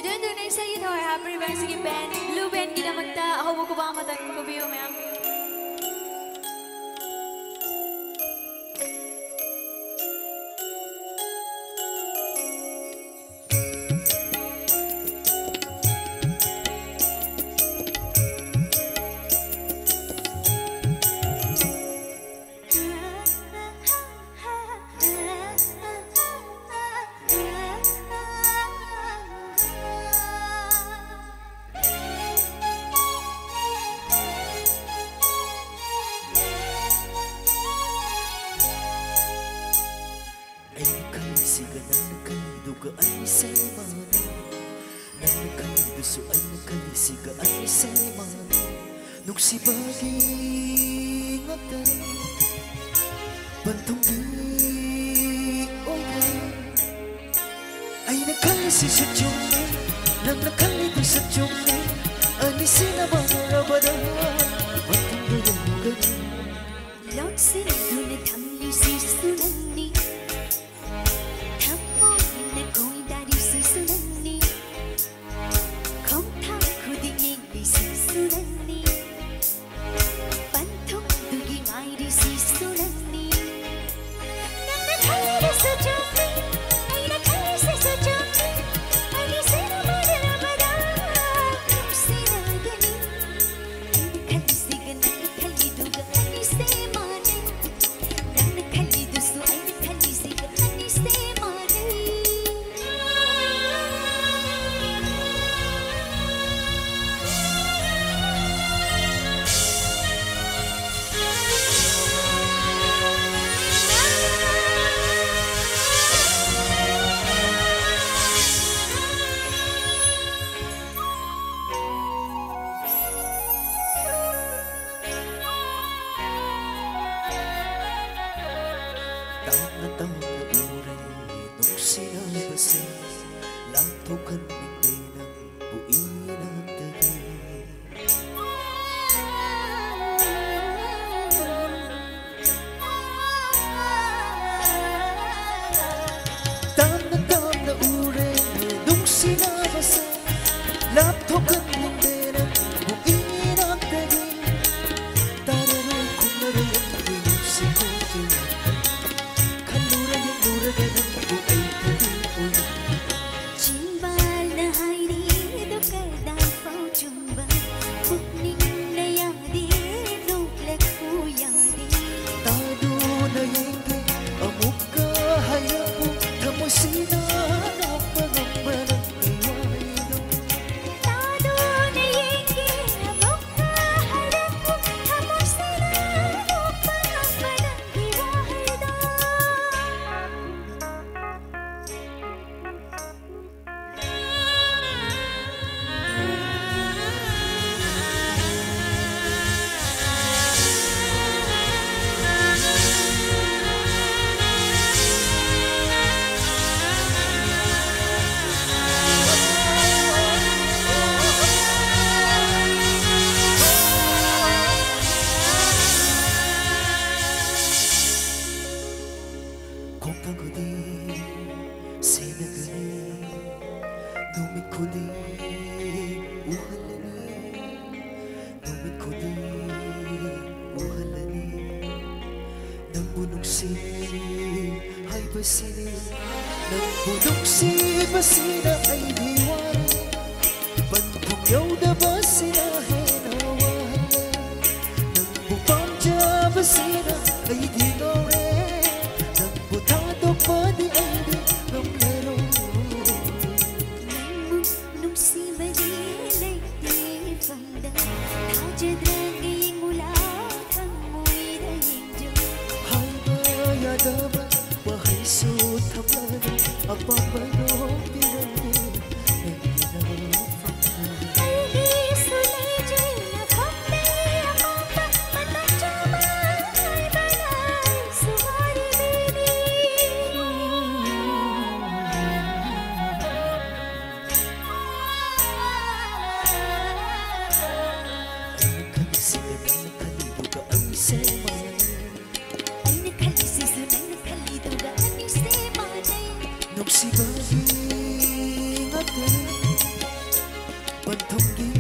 Nadunay sa iyo, happy birthday sige Ben. Blue Ben, ginamagta. Ako mo ko ba matag ko biyo, ma'am? Ay semana Nanakaliduso ay nakalisiga ay semana Nuksibagi ngatan Bantunggi oy ay nakalisi sa tiyong Nang nakalido sa tiyong Ani sinabang rabadan Bantunggi yung ganin Lord sinaduna tamli sisunani Taon na uray nung sinabasa Lantukan hindi ng buin ang tagay Taon na uray nung sinabasa Lantukan hindi ng buin ang tagay Tararay kung naray ang binusik ko Jimbal na hairi do kadang pau jumba Pukning na yadi nuklak uyadi Tado na yenge amuk ka hayapu Kamusina na pangambalang iwahido Tado na yenge amuk ka hayapu Kamusina na pangambalang iwahido Kung pagudi sinagani Numit ko di uhalani Numit ko di uhalani Nang bunong si ay basini Nang bunong si basina ay diwari Pantugyaw na basina henawahan Nang bupangja basina ay dinore Butado pa di ay di ng laro Nung si Marilay di panda Tajadragay mula kang mo'y dahing Diyos Hay baya dapat bahay suot hamlan Ang pamanong pinagin ay pinapangin Ay di sulay dyan na kapay Ang pa matagtama ay balay Sumari baby Ay nakalisigan ang nakalido ka ang semana Ay nakalisiso na nakalido ka ang semana Nung si Baging atin बंधुंगी